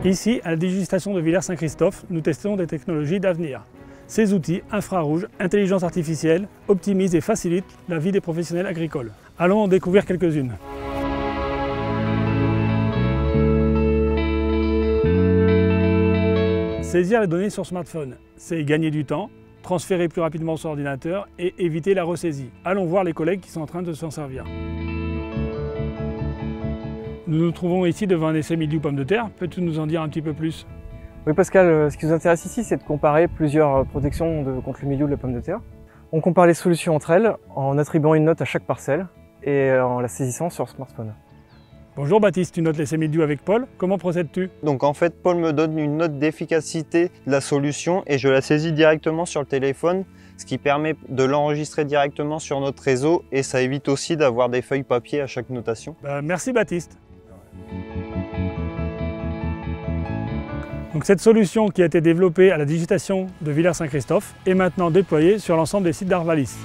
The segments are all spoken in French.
Ici, à la Digustation de Villers-Saint-Christophe, nous testons des technologies d'avenir. Ces outils infrarouges, intelligence artificielle, optimisent et facilitent la vie des professionnels agricoles. Allons en découvrir quelques-unes. Saisir les données sur smartphone, c'est gagner du temps, transférer plus rapidement son ordinateur et éviter la ressaisie. Allons voir les collègues qui sont en train de s'en servir. Nous nous trouvons ici devant un essai milieu pommes de terre. Peux-tu nous en dire un petit peu plus? Oui Pascal, ce qui nous intéresse ici, c'est de comparer plusieurs protections contre le milieu de la pomme de terre. On compare les solutions entre elles en attribuant une note à chaque parcelle et en la saisissant sur smartphone. Bonjour Baptiste, tu notes l'essai milieu avec Paul. Comment procèdes-tu? Donc en fait, Paul me donne une note d'efficacité de la solution et je la saisis directement sur le téléphone, ce qui permet de l'enregistrer directement sur notre réseau et ça évite aussi d'avoir des feuilles papier à chaque notation. Merci Baptiste. Donc cette solution qui a été développée à la Digustation de Villers-Saint-Christophe est maintenant déployée sur l'ensemble des sites d'Arvalis.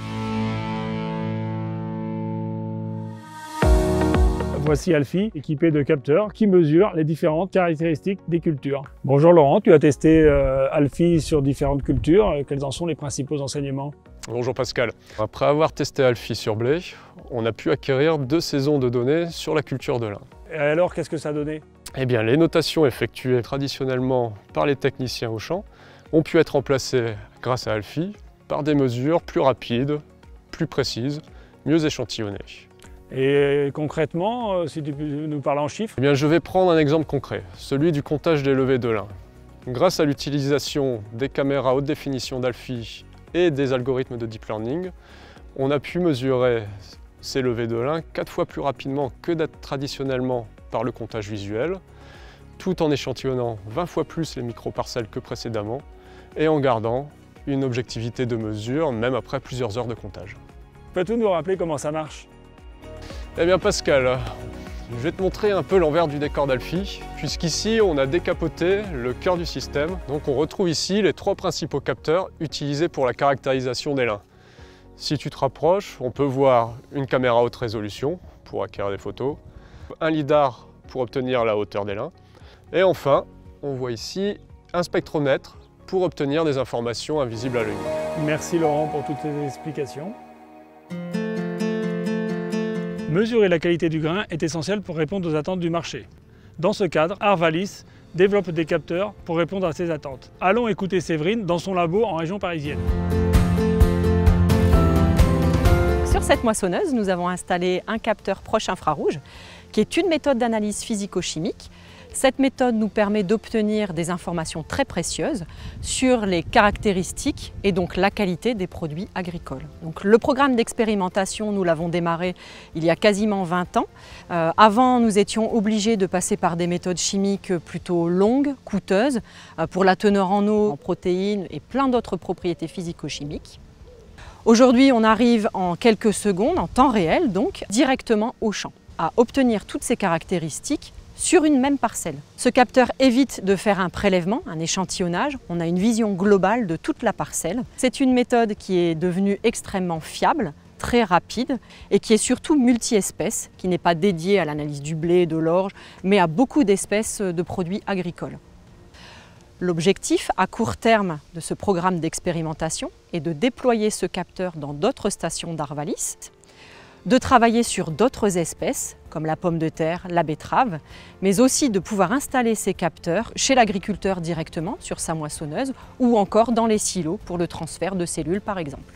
Voici Alfie, équipé de capteurs qui mesurent les différentes caractéristiques des cultures. Bonjour Laurent, tu as testé Alfie sur différentes cultures. Quels en sont les principaux enseignements? Bonjour Pascal. Après avoir testé Alfie sur blé, on a pu acquérir 2 saisons de données sur la culture de lin. Et alors, qu'est-ce que ça a donné? Eh bien, les notations effectuées traditionnellement par les techniciens au champ ont pu être remplacées grâce à Alfie par des mesures plus rapides, plus précises, mieux échantillonnées. Et concrètement, si tu peux nous parler en chiffres? Eh bien, je vais prendre un exemple concret, celui du comptage des levées de lin. Grâce à l'utilisation des caméras haute définition d'Alfie et des algorithmes de deep learning, on a pu mesurer ces levées de lin 4 fois plus rapidement que traditionnellement par le comptage visuel, tout en échantillonnant 20 fois plus les microparcelles que précédemment et en gardant une objectivité de mesure même après plusieurs heures de comptage. Peux-tu nous rappeler comment ça marche? Eh bien Pascal, je vais te montrer un peu l'envers du décor d'Alfie, puisqu'ici on a décapoté le cœur du système. Donc on retrouve ici les 3 principaux capteurs utilisés pour la caractérisation des lins. Si tu te rapproches, on peut voir une caméra haute résolution pour acquérir des photos, un lidar pour obtenir la hauteur des lins, et enfin, on voit ici un spectromètre pour obtenir des informations invisibles à l'œil nu. Merci Laurent pour toutes ces explications. Mesurer la qualité du grain est essentiel pour répondre aux attentes du marché. Dans ce cadre, Arvalis développe des capteurs pour répondre à ces attentes. Allons écouter Séverine dans son labo en région parisienne. Sur cette moissonneuse, nous avons installé un capteur proche infrarouge, qui est une méthode d'analyse physico-chimique. Cette méthode nous permet d'obtenir des informations très précieuses sur les caractéristiques et donc la qualité des produits agricoles. Donc, le programme d'expérimentation, nous l'avons démarré il y a quasiment 20 ans. Avant, nous étions obligés de passer par des méthodes chimiques plutôt longues, coûteuses, pour la teneur en eau, en protéines et plein d'autres propriétés physico-chimiques. Aujourd'hui, on arrive en quelques secondes, en temps réel donc, directement au champ, à obtenir toutes ces caractéristiques sur une même parcelle. Ce capteur évite de faire un prélèvement, un échantillonnage. On a une vision globale de toute la parcelle. C'est une méthode qui est devenue extrêmement fiable, très rapide et qui est surtout multi-espèces, qui n'est pas dédiée à l'analyse du blé, de l'orge, mais à beaucoup d'espèces de produits agricoles. L'objectif à court terme de ce programme d'expérimentation est de déployer ce capteur dans d'autres stations d'Arvalis, de travailler sur d'autres espèces comme la pomme de terre, la betterave, mais aussi de pouvoir installer ces capteurs chez l'agriculteur directement sur sa moissonneuse ou encore dans les silos pour le transfert de cellules par exemple.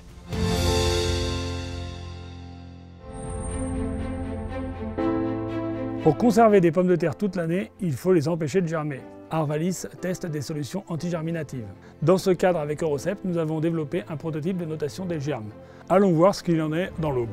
Pour conserver des pommes de terre toute l'année, il faut les empêcher de germer. Arvalis teste des solutions anti-germinatives. Dans ce cadre, avec Eurocept, nous avons développé un prototype de notation des germes. Allons voir ce qu'il en est dans l'Aube.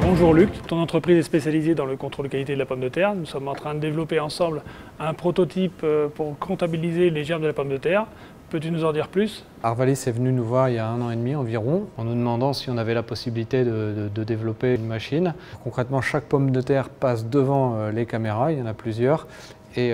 Bonjour Luc, ton entreprise est spécialisée dans le contrôle de qualité de la pomme de terre. Nous sommes en train de développer ensemble un prototype pour comptabiliser les germes de la pomme de terre. Peux-tu nous en dire plus? Arvalis est venu nous voir il y a 1 an et demi environ, en nous demandant si on avait la possibilité de développer une machine. Concrètement, chaque pomme de terre passe devant les caméras, il y en a plusieurs, et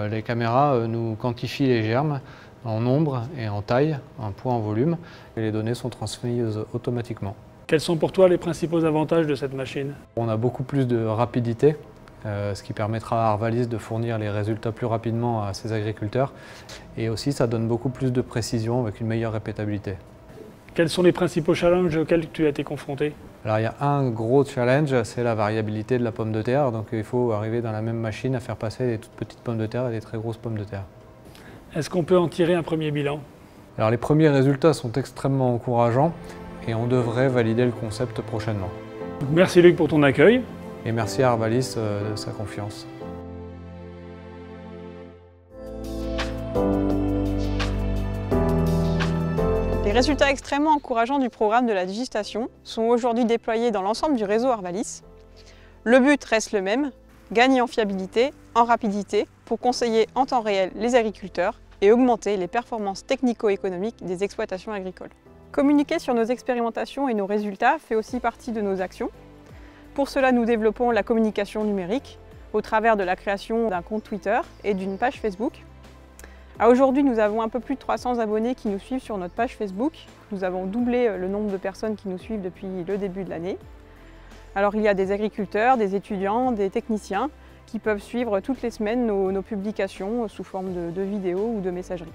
les caméras nous quantifient les germes en nombre et en taille, en poids, en volume, et les données sont transmises automatiquement. Quels sont pour toi les principaux avantages de cette machine? On a beaucoup plus de rapidité, ce qui permettra à Arvalis de fournir les résultats plus rapidement à ses agriculteurs. Et aussi, ça donne beaucoup plus de précision avec une meilleure répétabilité. Quels sont les principaux challenges auxquels tu as été confronté? Alors il y a un gros challenge, c'est la variabilité de la pomme de terre. Donc il faut arriver dans la même machine à faire passer des toutes petites pommes de terre et des très grosses pommes de terre. Est-ce qu'on peut en tirer un premier bilan? Alors les premiers résultats sont extrêmement encourageants et on devrait valider le concept prochainement. Merci Luc pour ton accueil. Et merci à Arvalis de sa confiance. Les résultats extrêmement encourageants du programme de la digistation sont aujourd'hui déployés dans l'ensemble du réseau Arvalis. Le but reste le même, gagner en fiabilité, en rapidité, pour conseiller en temps réel les agriculteurs et augmenter les performances technico-économiques des exploitations agricoles. Communiquer sur nos expérimentations et nos résultats fait aussi partie de nos actions. Pour cela, nous développons la communication numérique au travers de la création d'un compte Twitter et d'une page Facebook. Aujourd'hui, nous avons un peu plus de 300 abonnés qui nous suivent sur notre page Facebook. Nous avons doublé le nombre de personnes qui nous suivent depuis le début de l'année. Alors il y a des agriculteurs, des étudiants, des techniciens qui peuvent suivre toutes les semaines nos publications sous forme de vidéos ou de messagerie.